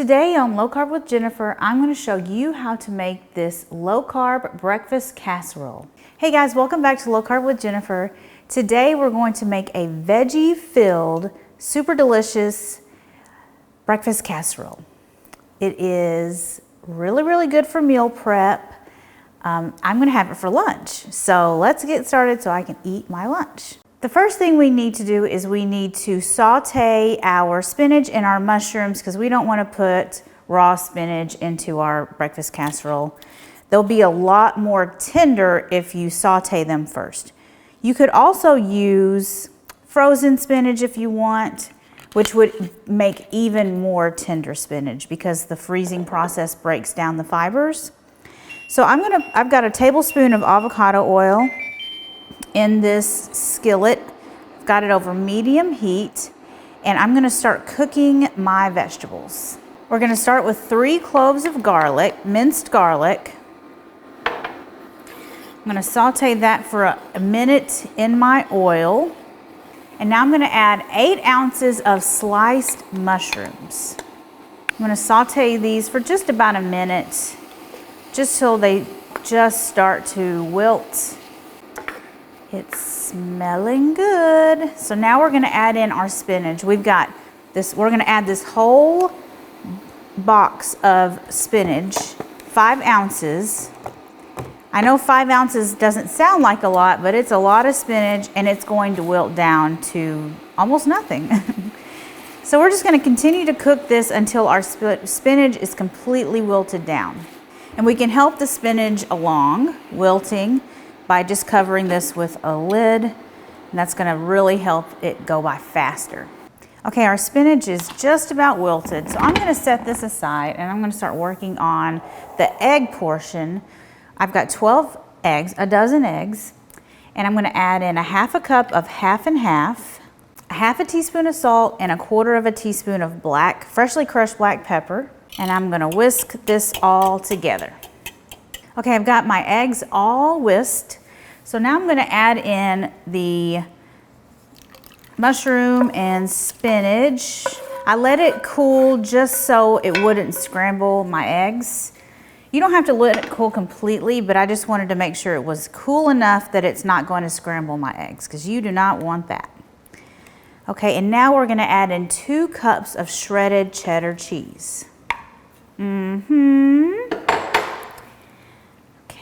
Today on Low Carb with Jennifer, I'm going to show you how to make this low carb breakfast casserole. Hey guys, welcome back to Low Carb with Jennifer. Today we're going to make a veggie filled, super delicious breakfast casserole. It is really good for meal prep. I'm going to have it for lunch. So let's get started so I can eat my lunch. The first thing we need to do is we need to saute our spinach and our mushrooms because we don't want to put raw spinach into our breakfast casserole. They'll be a lot more tender if you saute them first. You could also use frozen spinach if you want, which would make even more tender spinach because the freezing process breaks down the fibers. So I've got a tablespoon of avocado oil in this skillet. I've got it over medium heat, and I'm going to start cooking my vegetables. We're going to start with 3 cloves of garlic, minced garlic. I'm going to saute that for a minute in my oil. And now I'm going to add 8 ounces of sliced mushrooms. I'm going to saute these for just about a minute, just till they just start to wilt. It's smelling good. So now we're going to add in our spinach. We've got this, we're going to add this whole box of spinach, 5 ounces. I know 5 ounces doesn't sound like a lot, but it's a lot of spinach, and it's going to wilt down to almost nothing. So we're just going to continue to cook this until our spinach is completely wilted down. And we can help the spinach along wilting by just covering this with a lid, and that's going to really help it go by faster. Okay, our spinach is just about wilted, so I'm going to set this aside and I'm going to start working on the egg portion. I've got 12 eggs, a dozen eggs, and I'm going to add in a half a cup of half and half, a half a teaspoon of salt, and a quarter of a teaspoon of freshly crushed black pepper, and I'm going to whisk this all together. Okay, I've got my eggs all whisked. So now I'm going to add in the mushroom and spinach. I let it cool just so it wouldn't scramble my eggs. You don't have to let it cool completely, but I just wanted to make sure it was cool enough that it's not going to scramble my eggs, because you do not want that. Okay, and now we're going to add in 2 cups of shredded cheddar cheese.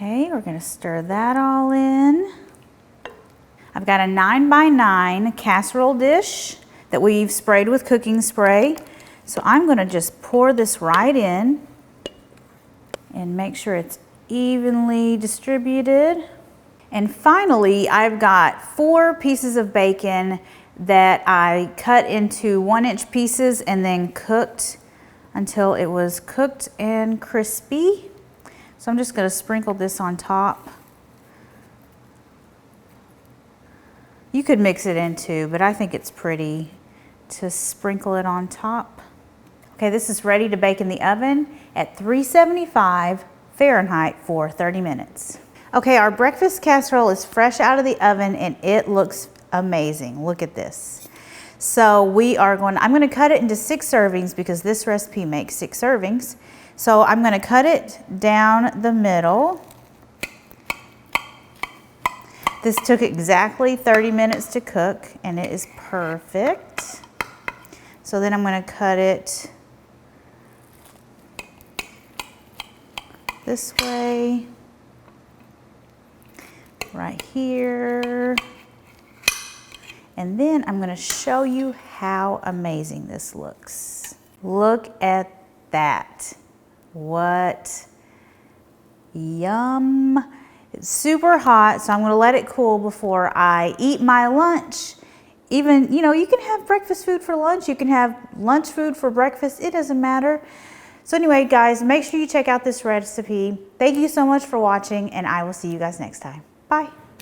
Okay, we're going to stir that all in. I've got a 9x9 casserole dish that we've sprayed with cooking spray. So I'm going to just pour this right in and make sure it's evenly distributed. And finally, I've got 4 pieces of bacon that I cut into 1-inch pieces and then cooked until it was cooked and crispy. So I'm just going to sprinkle this on top. You could mix it in too, but I think it's pretty to sprinkle it on top. Okay, this is ready to bake in the oven at 375 Fahrenheit for 30 minutes. Okay, our breakfast casserole is fresh out of the oven and it looks amazing. Look at this. So I'm going to cut it into 6 servings because this recipe makes 6 servings. So I'm going to cut it down the middle. This took exactly 30 minutes to cook, and it is perfect. So then I'm going to cut it this way, right here. And then I'm going to show you how amazing this looks. Look at that. What yum. It's super hot, so I'm going to let it cool before I eat my lunch. Even, you know, you can have breakfast food for lunch. You can have lunch food for breakfast. It doesn't matter. So anyway, guys, make sure you check out this recipe. Thank you so much for watching, and I will see you guys next time. Bye.